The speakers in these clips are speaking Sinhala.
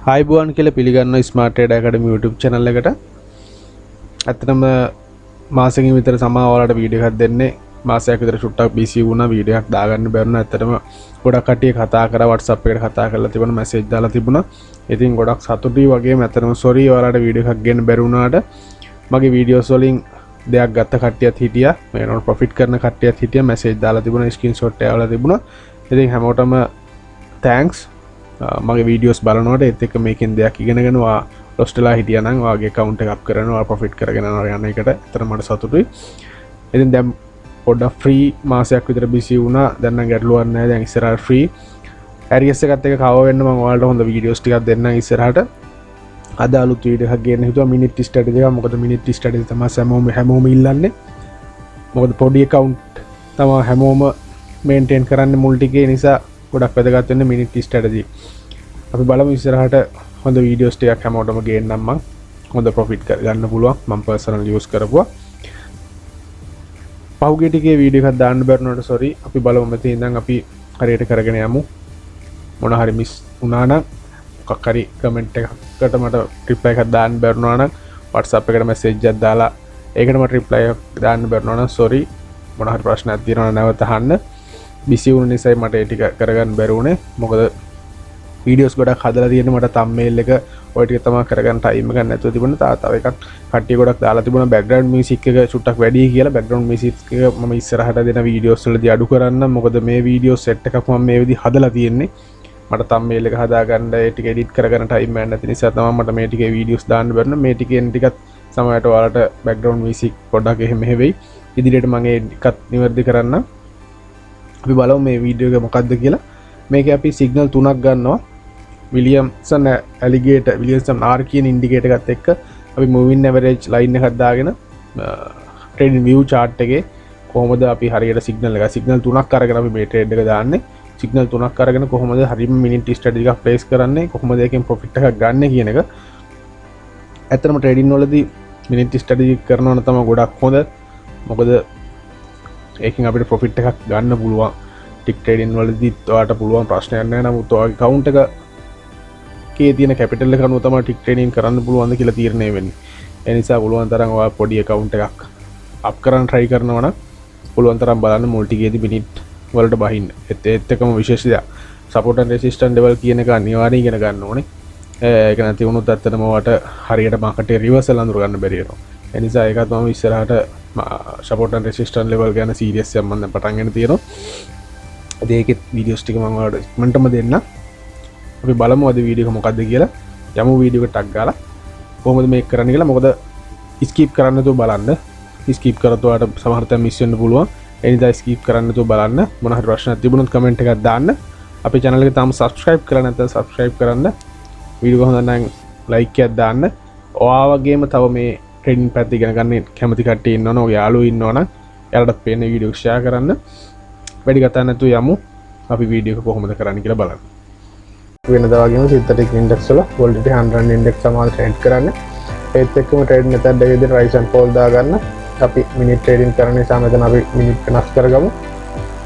ආයිබෝන් කියලා පිළිගන්න ස්මාර්ට් ට්‍රේඩර් ඇකඩමි YouTube channel එකට. ඇත්තටම මාසෙකින් විතර සමාව ඔයාලට වීඩියෝ එකක් දෙන්නේ. මාසයක් විතර ෂුට්ටක් බිසි වුණා වීඩියෝ එකක් දාගන්න බැරුණා. ඇත්තටම ගොඩක් කට්ටිය කතා කරා WhatsApp එකට කතා කරලා තිබුණා මැසේජ් දාලා තිබුණා. ඉතින් ගොඩක් සතුටුයි වගේම ඇත්තටම sorry ඔයාලට වීඩියෝ එකක් ගන්න බැරි වුණාට. මගේ වීඩියෝස් වලින් දෙයක් ගත්ත කට්ටියත් හිටියා. මේ නෝන ප්‍රොෆිට් කරන කට්ටියත් හිටියා. මැසේජ් දාලා තිබුණා ස්ක්‍රීන්ෂොට් එකවල තිබුණා. ඉතින් හැමෝටම thanks. මගේ වීඩියෝස් බලනකොට ඒත් එක්ක මේකෙන් දෙයක් ඉගෙනගෙන ඔයා ලොස්ට් වෙලා හිටියා නම් ඔයාගේ account එක අප් කරගෙන ඔයා ප්‍රොෆිට් කරගෙන යන එකට ඇත්තට මට සතුටුයි. ඉතින් දැන් පොඩ්ඩක් ෆ්‍රී මාසයක් විතර බිසි වුණා. දැන් නම් ගැටලුවක් නැහැ. දැන් ඉස්සරහට ෆ්‍රී ඇරියස් එකත් එක්ක කව වෙන්න මම ඔයාලට හොඳ වීඩියෝස් ටිකක් දෙන්නම් ඉස්සරහට. අද අලුත් වීඩියෝ එකක් ගන්න හිතුවා මිනිත් ස්ට්‍රැටජි එක. මොකද මිනිත් ස්ට්‍රැටජි තමයි හැමෝම ඉල්ලන්නේ. මොකද පොඩි account තමයි හැමෝම මේන්ටේන් කරන්න මුල් ටිකේ නිසා ගොඩක් වැදගත් වෙන්නේ මිනිත් ස්ට්‍රැටජි. අපි බලමු ඉස්සරහට හොඳ වීඩියෝස් ටිකක් හැමෝටම ගේන්නම් මම. හොඳ ප්‍රොෆිට් ගන්න පුළුවන්. මම පර්සනල් යූස් කරපුවා. පහුගිය ටිකේ වීඩියෝ එකක් දාන්න බැරුණාට sorry. අපි බලමු මෙතන ඉඳන් අපි හරියට කරගෙන යමු. මොන හරි මිස් වුණා නම් මොකක් හරි කමෙන්ට් එකකට මට රිප්ලයි එකක් දාන්න බැරුණා නම් WhatsApp එකට මැසේජ් එකක් දාලා ඒකට මට රිප්ලයි එකක් දාන්න බැරුණා නම් sorry. මොන හරි ප්‍රශ්නයක් තියෙනවා නැවත අහන්න. බිසි වුණ නිසා මට ඒ ටික කරගන්න බැරි වුණේ. මොකද වීඩියෝස් ගොඩක් හදලා තියෙන මට thumbnail එක ඔය ටික තමයි කරගන්න ටයිම් එකක් නැතුව තිබුණා. තව එකක් කට්ටිය ගොඩක් දාලා තිබුණා background music එක චුට්ටක් වැඩි කියලා. background music එක මම ඉස්සරහට දෙන වීඩියෝස් වලදී අඩු කරන්න. මොකද මේ වීඩියෝ සෙට් එකක් මම මේ විදිහ හදලා තියෙන්නේ. මට thumbnail එක හදාගන්න ඒ ටික edit කරගන්න ටයිම් එකක් නැති නිසා තමයි මට මේ ටිකේ වීඩියෝස් දාන්න බැරුණා. මේ ටිකෙන් ටිකත් සමහරට ඔයාලට background music පොඩ්ඩක් එහෙම වෙයි. ඉදිරියට මම ඒකත් නිවැරදි කරන්න. අපි බලමු මේ වීඩියෝ එක මොකක්ද කියලා. මේකේ අපි සිග්නල් තුනක් ගන්නවා. විලියම්සන් ඇලිගේටර් විලියම්සන් R කියන ඉන්ඩිකේටර් එකත් එක්ක අපි moving average line එකක් දාගෙන trading view chart එකේ කොහොමද අපි හරියට සිග්නල් තුනක් අරගෙන අපි මේ trade එක දාන්නේ. සිග්නල් තුනක් අරගෙන කොහොමද හරියම මිනිත් ස්ට්‍රැටජි එකක් ප්ලේස් කරන්නේ, කොහොමද ඒකෙන් ප්‍රොෆිට් එකක් ගන්න කියන එක. ඇත්තටම trading වලදී මිනිත් ස්ට්‍රැටජි කරනවා නම් තමයි ගොඩක් හොඳ. මොකද ඒකින් අපිට ප්‍රොෆිට් එකක් ගන්න පුළුවන්. ටික් ට්‍රේඩින් වලදී ඔයාලට පුළුවන් ප්‍රශ්නයක් නැහැ. නමුත් ඔයාගේ account එකේ තියෙන කැපිටල් එක අනුව තමයි ටික් ට්‍රේඩින් කරන්න පුළුවන්ද කියලා තීරණය වෙන්නේ. ඒ නිසා පුළුවන් තරම් ඔයා පොඩි account එකක් අප් කරන්න try කරනවා නම් පුළුවන් තරම් බලන්න මුල් ටිකේදී මිනිත් වලට බහින්න. ඒත් එක්කම විශේෂ දෙයක් support and resistance level කියන එක අනිවාර්යයෙන් ඉගෙන ගන්න ඕනේ. ඒක නැති වුණොත් ඇත්තටම ඔයාලට හරියට මාකට් එක රිවර්සල් අඳුර ගන්න බැරි වෙනවා. ඒ නිසා ඒකත් මම ඉස්සරහට support and resistance level ගැන serious එකක් මම පටන් ගන්න තියෙනවා. ඒකෙත් වීඩියෝස් ටික මම ඔයාලට ඉක්මනටම දෙන්න. අපි බලමු අද වීඩියෝ එක මොකක්ද කියලා. යමු වීඩියෝ එක ටක් ගාලා කොහොමද මේක කරන්න කියලා. මොකද ස්කිප් කරන්න නැතුව බලන්න. ස්කිප් කරත් ඔයාලට සමහර තැන් මිස් වෙන්න පුළුවන්. ඒ නිසා ස්කිප් කරන්න නැතුව බලන්න. මොන හරි ප්‍රශ්නයක් තිබුණොත් කමෙන්ට් එකක් දාන්න. අපේ channel එක තාම subscribe කරලා නැත්නම් subscribe කරන්න. වීඩියෝ එක හොඳ නම් like එකක් දාන්න. ඔයා වගේම තව මේ ට්‍රේඩින් පැත්ත ඉගෙන ගන්න කැමති කට්ටිය ඉන්නවනේ, ඔය යාළුවෝ ඉන්නවනම් එයාලටත් පේන වීඩියෝ ෂෙයා කරන්න. වැඩි කතා නැතුව යමු අපි වීඩියෝ එක කොහොමද කරන්න කියලා බලන්න. වෙනදා වගේම synthetic index වල volatility 100 index සමාන ට්‍රේඩ් කරන්න. ඒත් එක්කම ට්‍රේඩ් method එක විදිහට rise and fall දාගන්න. අපි මිනිත් ට්‍රේඩින් කරන නිසා මෙතන අපි මිනිත් වෙනස් කරගමු.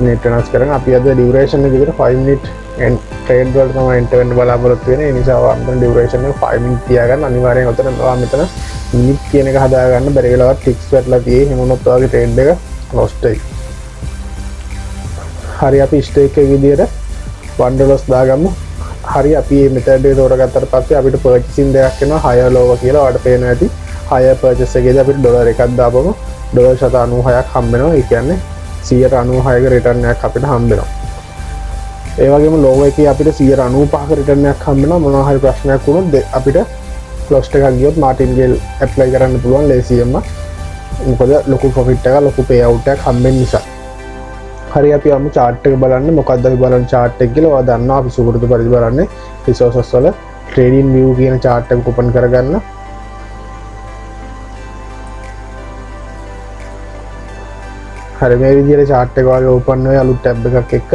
මිනිත් වෙනස් කරගෙන අපි අද duration එක විදිහට 5 minute and trade වලට තමයි enter වෙන්න බලාපොරොත්තු වෙන්නේ. ඒ නිසා ඔයා මෙතන duration එක 5 minute තියාගන්න. අනිවාර්යෙන් ඔතන ඔයා මෙතන මිනිත් කියන එක හදාගන්න. බැරි වෙලාවත් ටික්ස් වැටලා තියෙයි. එහෙම වුණොත් ඔයාගේ ට්‍රේඩ් එක lost වෙයි. හරි අපි ස්ටේක් එක විදිහට $1 දාගමු. හරි අපි මේ මෙතඩ් එක තෝරගත්තට පස්සේ අපිට පර්චේසින් දෙයක් එනවා higher lower කියලා. ඔයාලට පේනවා ඇති. higher purchase එකේදී අපිට ඩොලර් එකක් දාපම $96ක් හම්බ වෙනවා. ඒ කියන්නේ 196ක රිටර්න් එකක් අපිට හම්බ වෙනවා. ඒ වගේම lower එකේ අපිට 195ක රිටර්න් එකක් හම්බ වෙනවා. මොනවා හරි ප්‍රශ්නයක් වුණොත් අපිට close එකක් ගියොත් Martingale apply කරන්න පුළුවන් ලේසියෙන්ම. මොකද ලොකු profit එකක් ලොකු payout එකක් හම්බෙන්න නිසා. හරි අපි යමු chart එක බලන්න. මොකක්ද අපි බලන්නේ chart එක කියලා. ඔයා දන්නවා අපි සුපුරුදු පරිදි බලන්නේ resources වල trading view කියන chart එක open කරගන්න. හරි මේ විදිහට chart එක වගේ open වෙයි අලුත් tab එකක් එක්ක.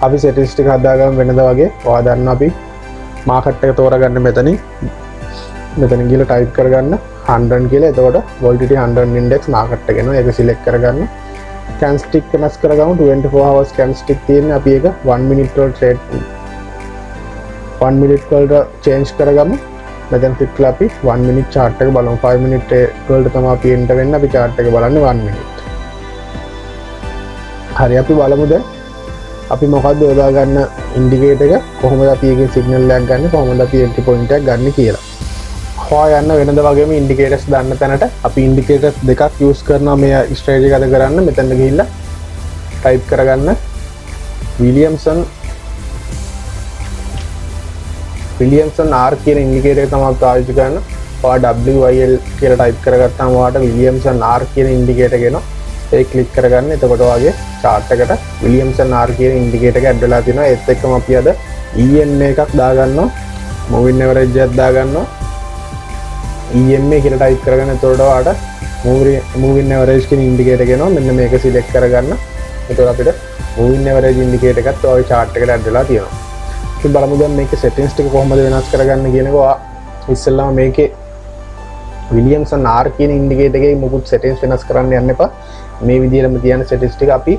අපි statistic හදාගමු වෙනදා වගේ. ඔයා දන්නවා අපි market එක තෝරගන්න මෙතනින් ගිහලා type කරගන්න 100 කියලා. එතකොට volatility 100 index market එක එනවා. ඒක select කරගන්න. candlestick වෙනස් කරගමු. 24 hours candlestick තියෙන්නේ. අපි ඒක 1 minute වල trade 1 minute වලට change කරගමු. මෙතන click කරලා අපි 1 minute chart එක බලමු. 5 minute වලට තමයි අපි enter වෙන්න. අපි chart එක බලන්නේ 1 minute. හරි අපි බලමු දැන් අපි මොකද්ද යොදා ගන්න ඉන්ඩිකේටර් එක කොහොමද අපි එකේ සිග්නල් එකක් ගන්න කොහොමද අපි එන්ට්‍රි පොයින්ට් එකක් ගන්න කියලා. හොයන්න වෙනද වගේම ඉන්ඩිකේටර්ස් දාන්න තැනට අපි ඉන්ඩිකේටර්ස් දෙකක් යූස් කරනවා මේ ස්ට්‍රැටජි එක අද කරන්න. මෙතන ගිහිල්ලා ටයිප් කරගන්න විලියම්සන් R කියන ඉන්ඩිකේටර් එක තමයි පාවිච්චි කරන්න. ඔයා WIL කියලා ටයිප් කරගත්තාම ඔයාට විලියම්සන් R කියන ඉන්ඩිකේටර් එක එනවා. ඒක ක්ලික් කරගන්න. එතකොට ඔයාගේ chart එකට විලියම්සන් R කියන ඉන්ඩිකේටර් එක ඇඩ් වෙලා තියෙනවා. ඒත් එක්කම අපි අද EMA එකක් දාගන්නවා. moving average එකක් දාගන්නවා. EMA කියලා ටයිප් කරගන්න. එතකොට ඔයාට moving average කියන ඉන්ඩිකේටර් එක එනවා. මෙන්න මේක සිලෙක්ට් කරගන්න. එතකොට අපිට moving average ඉන්ඩිකේටර් එකත් ඔයාගේ chart එකට ඇඩ් වෙලා තියෙනවා. අපි බලමු දැන් මේකේ settings ටික කොහොමද වෙනස් කරගන්න කියන එක. ඔයා ඉස්සෙල්ලාම මේකේ විලියම්සන් R කියන ඉන්ඩිකේටර් එකේ මොකුත් settings වෙනස් කරන්න යන්න එපා. මේ විදිහටම තියන settings ටික අපි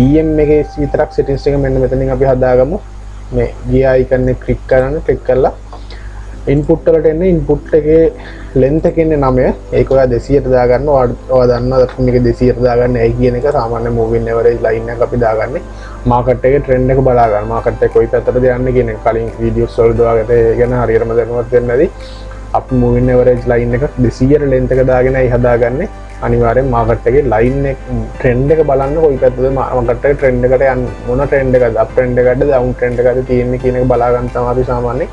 EM එකේ විතරක් settings ටික මෙන්න මෙතනින් අපි හදාගමු. මේ gear icon එක click කරන්න. click කරලා input වලට එන්න. input එකේ length එක ඉන්නේ 9. ඒක ඔයා 200ට දාගන්න. ඔයා දන්නවා මේක 200ට දාගන්න ඇයි කියන එක. සාමාන්‍ය moving average line එක අපි දාගන්නේ market එකේ trend එක බලා ගන්න. market එක කොයි පැත්තටද යන්නේ කියන එක කලින් videos වලදී ඔයාලට ඒ ගැන හරියටම දැනුවත් වෙන්න ඇති. අපි moving average line එක 200ට length එක දාගෙන අයි හදාගන්නේ. අනිවාර්යෙන් market එකේ line එක trend එක බලන්න කොයි පැත්තද market එකේ trend එකට යන මොන trend එකද up trend එකද down trend එකද තියෙන්නේ කියන එක බලා ගන්න තමයි අපි සාමාන්‍යයෙන්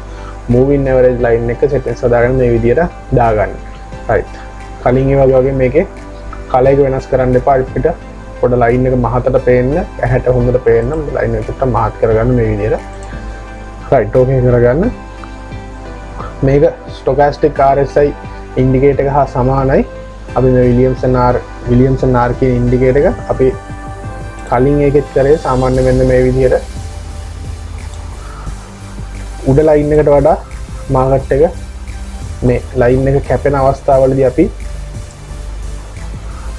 moving average line එක settings හදාගෙන මේ විදිහට දාගන්නේ. right. කලින් ඒ වගේ මේකේ color එක වෙනස් කරන්න එපා. අපිට පොඩ line එක මහතට පේන්න, ඇහැට හොඳට පේන්න line එක ටිකක් මහත් කරගන්න මේ විදිහට. right. okay කරගන්න. මේක stochastic RSI indicator එක හා සමානයි. අපි මේ විලියම්සන් R කියන ඉන්ඩිකේටර් එක අපි කලින් ඒකෙත් කරේ සාමාන්‍ය මෙන්න මේ විදිහට උඩ ලයින් එකට වඩා මාකට් එක මේ ලයින් එක කැපෙන අවස්ථාවවලදී අපි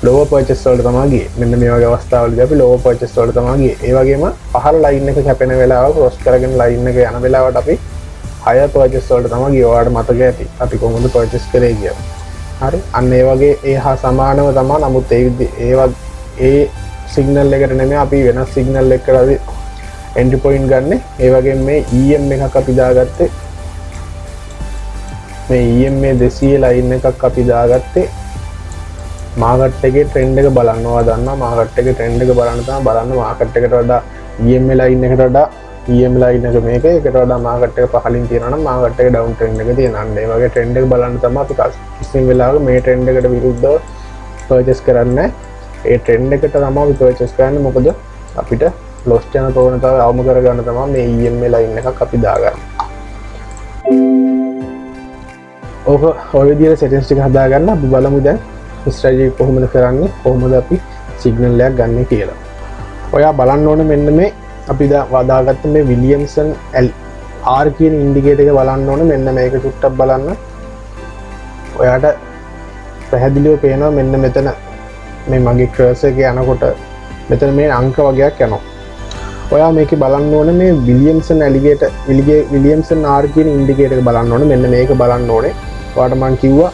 lower purchase වලට තමයි ගියේ. මෙන්න මේ වගේ අවස්ථාවලදී අපි lower purchase වලට තමයි ගියේ. ඒ වගේම පහළ ලයින් එක කැපෙන වෙලාව ක්‍රොස් කරගෙන ලයින් එක යන වෙලාවට අපි higher purchase වලට තමයි ගියේ. ඔයාලට මතක ඇති අපි කොහොමද purchase කරේ කියලා. හරි අන්න ඒ වගේ ඒ හා සමානව තමයි. නමුත් ඒ සිග්නල් එකට නෙමෙයි අපි වෙනස් සිග්නල් එකකට අපි එන්ට්‍රි පොයින්ට් ගන්න. ඒ වගේම මේ EM එකක් අපි දාගත්තේ මේ EMA 200 ලයින් එකක් අපි දාගත්තේ මාකට් එකේ ට්‍රෙන්ඩ් එක බලනවා. දන්නවා මාකට් එකේ ට්‍රෙන්ඩ් එක බලන්න තමයි බලන්න මාකට් එකට වඩා EMA ලයින් එකට වඩා EM ලයින් එක මේක එකට වඩා මාකට් එක පහලින් තියෙනවා නම් මාකට් එක ඩවුන් ට්‍රෙන්ඩ් එක තියෙනවා. ඒ වගේ ට්‍රෙන්ඩ් එක බලන්න තමයි අපි කිසිම වෙලාවක මේ ට්‍රෙන්ඩ් එකට විරුද්ධව පර්චේස් කරන්නේ. ඒ ට්‍රෙන්ඩ් එකට තමයි අපි පර්චේස් කරන්නේ. මොකද අපිට ලොස් යන ප්‍රවණතාවය අවම කරගන්න තමයි මේ EMA ලයින් එකක් අපි දාගන්නේ. ඔය විදිහට settings ටික හදාගන්න. අපි බලමු දැන් strategy කොහොමද කරන්නේ කොහොමද අපි සිග්නල් එකක් ගන්න කියලා. ඔයා බලන්න ඕනේ මෙන්න මේ අපි දාගත්ත මේ විලියම්සන් R කියන ඉන්ඩිකේටර් එක බලන්න ඕනේ. මෙන්න මේක චුට්ටක් බලන්න. ඔයාට පැහැදිලිව පේනවා මෙන්න මෙතන මේ මගේ cursor එක යනකොට මෙතන මේ අංක වගේක් යනවා. ඔයා මේකේ බලන්න ඕනේ මේ විලියම්සන් R කියන ඉන්ඩිකේටර් එක බලන්න ඕනේ. මෙන්න මේක බලන්න ඕනේ. ඔයාට මම කිව්වා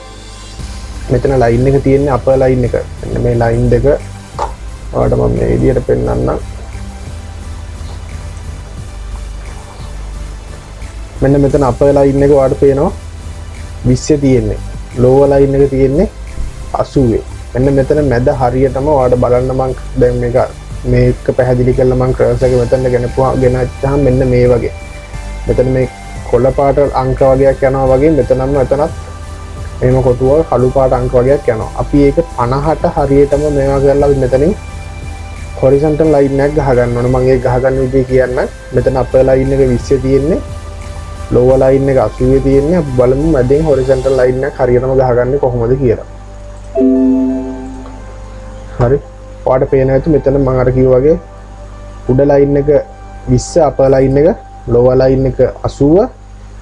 මෙතන ලයින් එක තියෙන්නේ අපර් ලයින් එක. මෙන්න මේ ලයින් දෙක ඔයාට මම මේ විදිහට පෙන්නන්නම්. මෙන්න මෙතන අපර් ලයින් එක ඔයාලට පේනවා 20 තියෙන්නේ. ලෝවර් ලයින් එක තියෙන්නේ 80. මෙන්න මෙතන මැද හරියටම ඔයාලට බලන්න මම දැන් මේක පැහැදිලි කරලා මම ක්‍රොස් එක මෙතන ගෙනච්චාම මෙන්න මේ වගේ. මෙතන මේ කොළ පාට අංක වගේක් යනවා වගේ මෙතනම මෙතනත් එහෙම කොටුව කළු පාට අංක වගේක් යනවා. අපි ඒක 50ට හරියටම මේවා කරලා අපි මෙතනින් horizontal line එකක් ගහ ගන්න ඕනේ. මම ඒක ගහ ගන්න විදිහ කියන්න. මෙතන upper line එක 20 තියෙන්නේ. lower line එක 80 තියෙන්නේ. අපි බලමු මැදින් horizontal line එකක් හරියටම ගහගන්නේ කොහොමද කියලා. හරි. ඔයාලට පේනවා ඇති මෙතන මම අර කිව්වා වගේ උඩ line එක 20 upper line එක lower line එක 80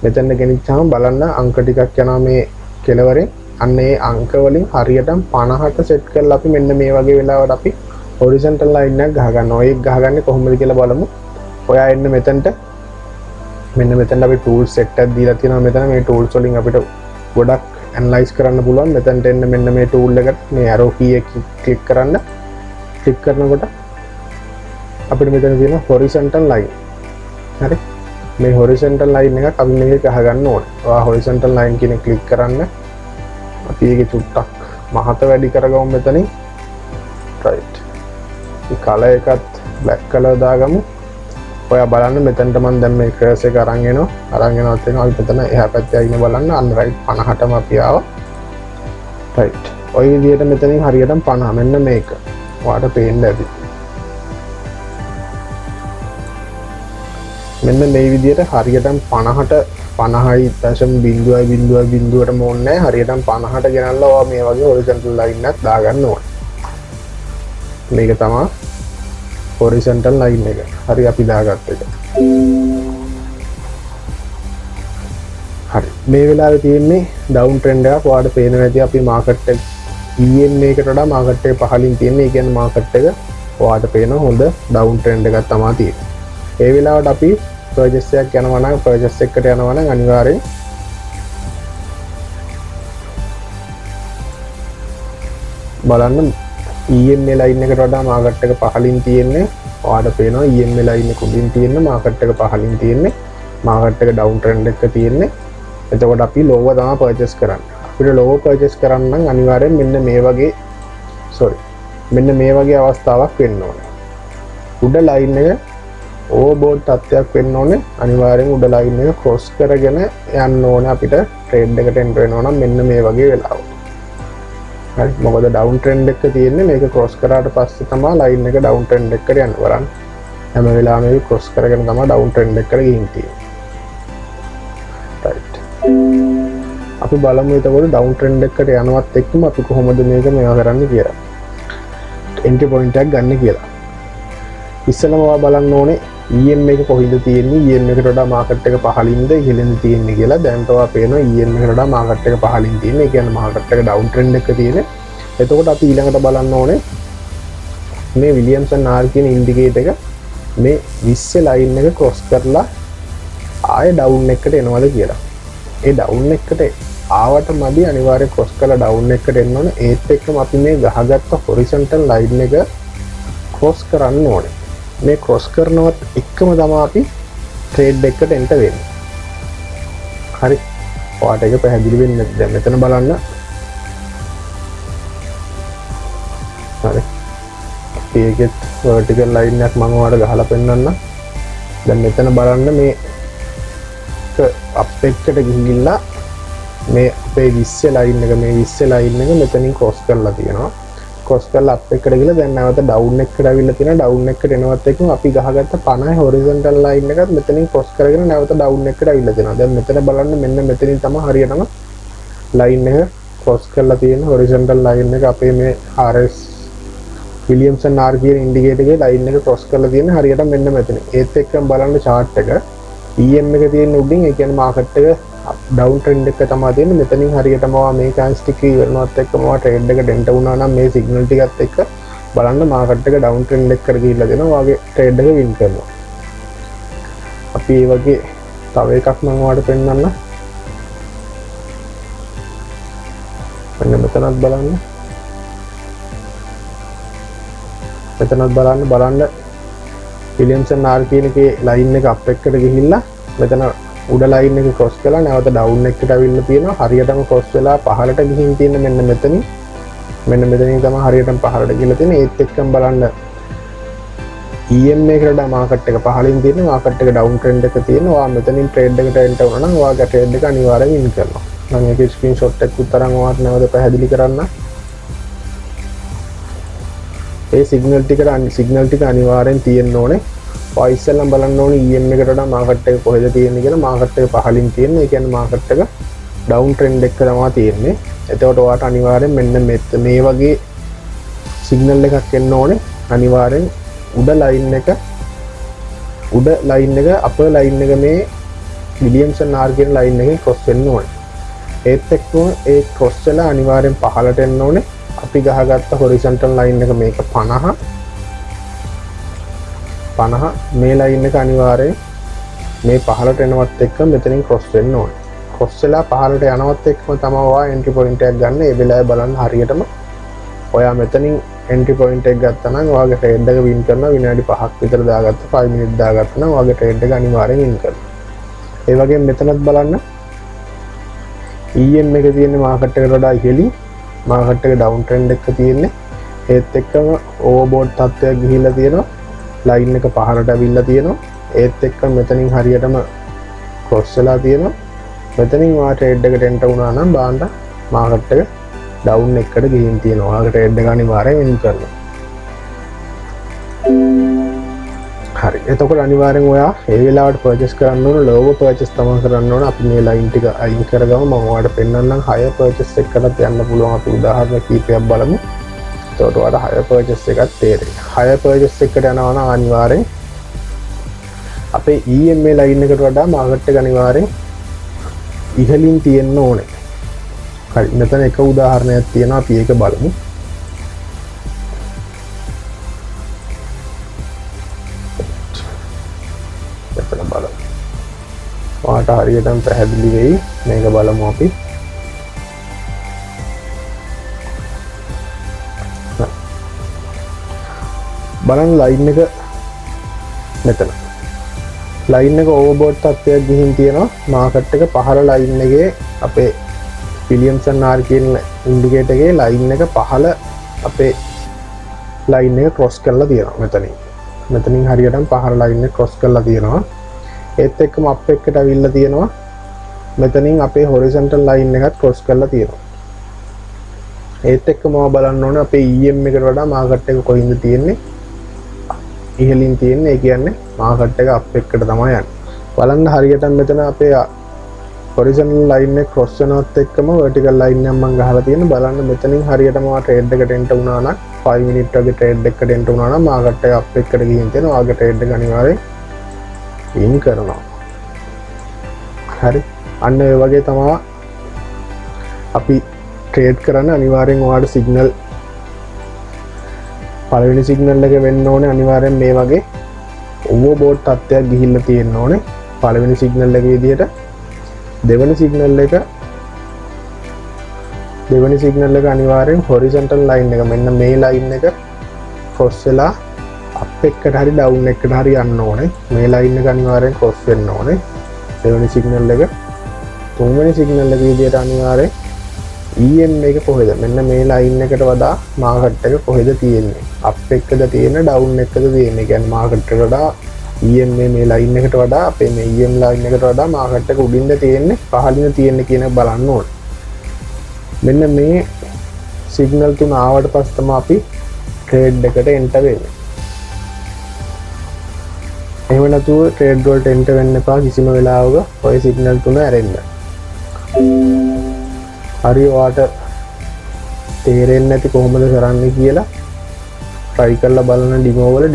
මෙතන ගෙනිච්චාම බලන්න අංක ටිකක් යනවා මේ කෙලවරෙන්. අන්න ඒ අංක වලින් හරියටම 50ට සෙට් කරලා අපි මෙන්න මේ වගේ වෙලාවට අපි horizontal line එකක් ගහ ගන්නවා. ඒක ගහගන්නේ කොහොමද කියලා බලමු. ඔයා එන්න මෙතනට මෙන්න මෙතන අපි tools set එකක් දීලා තියෙනවා මෙතන මේ tools වලින් අපිට ගොඩක් analyze කරන්න පුළුවන් මෙතනට එන්න මෙන්න මේ tool එකට මේ arrow key එක click කරන්න click කරනකොට අපිට මෙතන තියෙන horizontal line හරි මේ horizontal line එකක් අපි මේක ගහගන්න ඕනේ. ඔයා horizontal line කියන එක click කරන්න අපි ඒකේ චුට්ටක් මහත වැඩි කරගමු මෙතනින් right මේ color එකත් black color දාගමු. ඔයා බලන්න මෙතනට මම දැන් මේ cursor එක අරන් එනවත් එනවා අපි මෙතන එහා පැත්තේ ඉන්න බලන්න අන්න right 50ටම අපි ආවා right ඔය විදිහට මෙතනින් හරියටම 50 මෙන්න මේක ඔයාලට පේන්න ඇති මෙන්න මේ විදිහට හරියටම 50ට 50.0.0ට මොන්නේ හරියටම 50ට ගෙනල්ලා ඔයා මේ වගේ horizontal line එකක් දාගන්න ඕනේ මේක තමයි horizontal line එක. හරි අපි දාගත්ත එක. හරි. මේ වෙලාවේ තියෙන්නේ down trend එකක්. ඔයාලට පේනවා ඇති අපි market එක EM එකකට වඩා market එක පහළින් තියෙන්නේ. ඒ කියන්නේ market එක ඔයාලට පේනවා හොඳ down trend එකක් තමයි තියෙන්නේ. ඒ වෙලාවට අපි purchase එකක් යනවා නම් purchase එකකට යනවා නම් අනිවාර්යෙන් බලන්න EMA line එකට වඩා market එක පහළින් තියෙන්නේ ඔයාලට පේනවා EMA line එක උඩින් තියෙන්නේ market එක පහළින් තියෙන්නේ market එක down trend එකක තියෙන්නේ එතකොට අපි lower තමයි purchase කරන්නේ අපිට lower purchase කරන්න නම් අනිවාර්යෙන් මෙන්න මේ වගේ අවස්ථාවක් වෙන්න ඕනේ උඩ line එක overbought තත්ත්වයක් වෙන්න ඕනේ අනිවාර්යෙන් උඩ line එක cross කරගෙන යන්න ඕනේ අපිට trade එකට enter වෙනවා නම් මෙන්න මේ වගේ වෙලාවක හරි මොකද down trend එක තියෙන්නේ මේක cross කරාට පස්සේ තමයි line එක down trend එකට යන්න වරන් හැම වෙලාවෙම මේක cross කරගෙන තමයි down trend එකට ගිහින් තියෙන්නේ right අපි බලමු එතකොට down trend එකට යනවත් එක්කම අපි කොහොමද මේක මේවා කරන්න කියලා entry point එකක් ගන්න කියලා ඉස්සෙල්ලාම ඔයා බලන්න ඕනේ EM එක කොහෙද තියෙන්නේ EM එකට වඩා market එක පහළින්ද ඉහළින්ද තියෙන්නේ කියලා දැන් තව පේනවා EM එකට වඩා market එක පහළින් තියෙන්නේ ඒ කියන්නේ market එක down trend එකක තියෙන්නේ එතකොට අපි ඊළඟට බලන්න ඕනේ මේ විලියම්සන් R කියන ඉන්ඩිකේටර් එක මේ 20 line එක cross කරලා ආයෙ down එකට එනවද කියලා ඒ down එකට ආවට මදි අනිවාර්යෙන් cross කරලා down එකට එන්න ඕනේ ඒත් එක්කම අපි මේ ගහගත්ත horizontal line එක cross කරන්න ඕනේ මේ cross කරනවත් එක්කම තමයි අපි trade එකට enter වෙන්නේ. හරි. ඔයාලට ඒක පැහැදිලි වෙන්නේ දැන් මෙතන බලන්න. හරි. ඒකෙත් vertical line එකක් මම ඔයාලට ගහලා පෙන්නන්නම්. දැන් මෙතන බලන්න මේ up එකට ගිහිල්ලා මේ අපේ 20 line එක මේ 20 line එක මෙතනින් cross කරලා තියෙනවා. cross කරලා up එකට ගිහලා දැන් නැවත down එකට අවිල්ලා තියෙනවා down එකට එනවත් එක්කම අපි ගහගත්ත 50 horizontal line එකත් මෙතනින් cross කරගෙන නැවත down එකට අවිල්ලා දෙනවා දැන් මෙතන බලන්න මෙන්න මෙතනින් තමයි හරියටම line එක cross කරලා තියෙන horizontal line එක අපේ මේ RS විලියම්සන් R කියන ඉන්ඩිකේටර් එකේ line එක cross කරලා තියෙන හරියට මෙන්න මෙතන ඒත් එක්කම බලන්න chart එක EM එක තියෙන උඩින් ඒ කියන්නේ market එක down trend එක තමයි තියෙන්නේ මෙතනින් හරියටම මේ candlestick ඉවරනවත් එක්කම trade එකට enter වුණා නම් මේ signal ටිකත් එක්ක බලන්න market එක down trend එකකට ගිහිල්ලා දෙනවා වාගේ trade එක win කරනවා අපි මේ වගේ තව එකක් මම ඔයාලට පෙන්නන්න මෙන්න මෙතනත් බලන්න විලියම්සන් R කියන එකේ line එක up එකට ගිහිල්ලා මෙතන උඩ line එක cross කරලා නැවත down එකට අවිල්ලා තියෙනවා හරියටම cross වෙලා පහළට ගිහින් තියෙන මෙන්න මෙතනින් තමයි හරියටම පහළට ගිහලා තියෙන්නේ ඒත් එක්කම බලන්න EM එකකට වඩා market එක පහළින් තියෙන market එක down trend එක තියෙනවා ඔයා මෙතනින් trade එකට enter වුණා නම් ඔයාගේ trade එක අනිවාර්යෙන් win කරනවා මම ඒකේ screenshot එකක් උතරන් ඔයාලට නැවත පැහැදිලි කරන්න ඒ signal ටික අනිවාර්යෙන් තියෙන්න ඕනේ ඔය ඉස්සෙල්ලම බලන්න ඕනේ EM එකට වඩා market එක කොහෙද තියෙන්නේ කියලා market එක පහළින් තියෙන්නේ ඒ කියන්නේ market එක down trend එක තමයි තියෙන්නේ එතකොට ඔයාලට අනිවාර්යෙන් මෙන්න මේ වගේ signal එකක් එන්න ඕනේ අනිවාර්යෙන් උඩ line එක upper line එක මේ විලියම්සන් R කියන line එකෙන් cross වෙන්න ඕනේ ඒත් එක්කම ඒ cross වෙලා අනිවාර්යෙන් පහළට එන්න ඕනේ අපි ගහගත්ත horizontal line එක මේක 50 මේ line එක අනිවාර්යෙන් මේ පහළට එනවත් එක්ක මෙතනින් ක්‍රොස් වෙන්න ඕනේ. ක්‍රොස් වෙලා පහළට යනවත් එක්කම තමයි ඔයා එන්ට්‍රි පොයින්ට් එකක් ගන්න. ඒ වෙලාවේ බලන්න හරියටම ඔයා මෙතනින් එන්ට්‍රි පොයින්ට් එක ගත්තා නම් ඔයාගේ ට්‍රේඩ් එක වින් කරනවා. විනාඩි 5ක් විතර දාගත්තා 5 මිනිත් දාගත්තා නම් ඔයාගේ ට්‍රේඩ් එක අනිවාර්යෙන් වින් කරනවා. ඒ වගේම මෙතනත් බලන්න EM එක තියෙන්නේ මාකට් එකට වඩා ඉහළින්. මාකට් එක ඩවුන් ට්‍රෙන්ඩ් එක තියෙන්නේ. ඒත් එක්කම ඕවර්බෝඩ් තත්ත්වයක් ගිහිල්ලා තියෙනවා. ලයින් එක පහළට අවිල්ලා තියෙනවා. ඒත් එක්ක මෙතනින් හරියටම ක්‍රොස් වෙලා තියෙනවා. මෙතනින් ඔයා ට්‍රේඩ් එකට එන්ටර් වුණා නම් බාන්න මාකට් එක ඩවුන් එකකට ගිහින් තියෙනවා. ඔයාගේ ට්‍රේඩ් එක අනිවාර්යෙන් වින් කරනවා. හරි. එතකොට අනිවාර්යෙන් ඔයා ඒ වෙලාවට පර්චේස් කරන්න ඕන ලෝව පර්චේස් තමයි කරන්න ඕන. අපි මේ ලයින් ටික අයින් කරගමු. මම ඔයාලට පෙන්නන්නම් හයර් පර්චේස් එකකටත් යන්න පුළුවන්. අපි උදාහරණ කීපයක් බලමු. එතකොට ඔයාලට හයර් පර්චේස් එකක් තේරෙයි. හයර් පර්චේස් එකට යනවා නම් අනිවාර්යෙන් අපේ EMA ලයින් එකට වඩා මාකට් එක අනිවාර්යෙන් ඉහළින් තියෙන්න ඕනේ. හරි. මෙතන එක උදාහරණයක් තියෙනවා. අපි ඒක බලමු. ඔයාට හරියටම පැහැදිලි වෙයි. මේක බලමු අපි. බලන්න ලයින් එක මෙතන. ලයින් එක ඕවර්බෝඩ් තත්ත්වයක් ගිහින් තියෙනවා. මාකට් එක පහළ ලයින් එකේ අපේ විලියම්සන් R කියන ඉන්ඩිකේටර් එකේ ලයින් එක පහළ අපේ ලයින් එක ක්‍රොස් කරලා තියෙනවා මෙතනින් හරියටම පහළ ලයින් එක ක්‍රොස් කරලා තියෙනවා. ඒත් එක්කම අප් එකට අවිල්ලා තියෙනවා. මෙතනින් අපේ හොරිසොන්ටල් ලයින් එකත් ක්‍රොස් කරලා තියෙනවා. ඒත් එක්කම බලන්න ඕනේ අපේ EM එකට වඩා මාකට් එක කොයින්ද තියෙන්නේ? ඉහළින් තියෙන්නේ. ඒ කියන්නේ මාකට් එක අප් එකට තමයි යන්නේ. බලන්න හරියටම මෙතන අපේ හොරිසොන්ටල් ලයින් එක ක්‍රොස් වෙනවත් එක්කම vertical line එකක් මම ගහලා තියෙන. බලන්න මෙතනින් හරියටම ඔයා ට්‍රේඩ් එකට එන්ටර් වුණා නම් 5 මිනිත් වගේ ට්‍රේඩ් එකකට එන්ටර් වුණා නම් මාකට් එක අප් එකට ගිහින් තියෙනවා. ඔයාගේ ට්‍රේඩ් එක අනිවාර්යෙන් වින් කරනවා. හරි. අන්න ඒ වගේ තමයි අපි ට්‍රේඩ් කරන්න. අනිවාර්යෙන් ඔයාලට සිග්නල් පළවෙනි සිග්නල් එක වෙන්න ඕනේ. අනිවාර්යෙන් මේ වගේ ඕවර්බෝඩ් තත්ත්වයක් ගිහිල්ලා තියෙන්න ඕනේ. පළවෙනි සිග්නල් එක විදියට දෙවෙනි සිග්නල් එක අනිවාර්යෙන් හොරිසොන්ටල් ලයින් එක මෙන්න මේ ලයින් එක ක්‍රොස් වෙලා අප් එකට හරි ඩවුන් එකට හරි යන්න ඕනේ. මේ ලයින් එක අනිවාර්යෙන් ක්‍රොස් වෙන්න ඕනේ. දෙවෙනි සිග්නල් එක. තුන්වෙනි සිග්නල් එක විදියට අනිවාර්යෙන් EM එක කොහෙද? මෙන්න මේ ලයින් එකට වඩා මාකට් එක කොහෙද තියෙන්නේ? අප් එකද තියෙන්නේ ඩවුන් එකද තියෙන්නේ? කියන්නේ මාකට් එකට වඩා EM මේ ලයින් එකට වඩා අපේ මේ EM ලයින් එකට වඩා මාකට් එක උඩින්ද තියෙන්නේ පහළින්ද තියෙන්නේ කියන එක බලන්න ඕනේ. මෙන්න මේ සිග්නල් තුන ආවට පස්සේ තමයි අපි ට්‍රේඩ් එකට එන්ටර් වෙන්නේ. එහෙම නැතුව ට්‍රේඩ් වලට එන්ටර් වෙන්න එපා කිසිම වෙලාවක ඔය සිග්නල් තුන ඇරෙන්න. හරි. ඔයාට තේරෙන්නේ නැති කොහොමද කරන්නේ කියලා try කරලා බලන්න. ඩිමෝ වල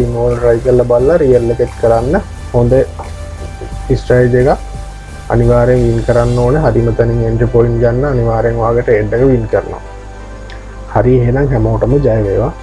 try කරලා බලලා රියල් එකෙත් කරන්න. හොඳ ස්ට්‍රැටජි එක අනිවාර්යෙන් වින් කරන්න ඕනේ. හරිම තැනින් එන්ට්‍රි පොයින්ට් ගන්න. අනිවාර්යෙන් ඔයාගේ ට්‍රේඩ් එක වින් කරනවා. හරි. එහෙනම් හැමෝටම ජය වේවා.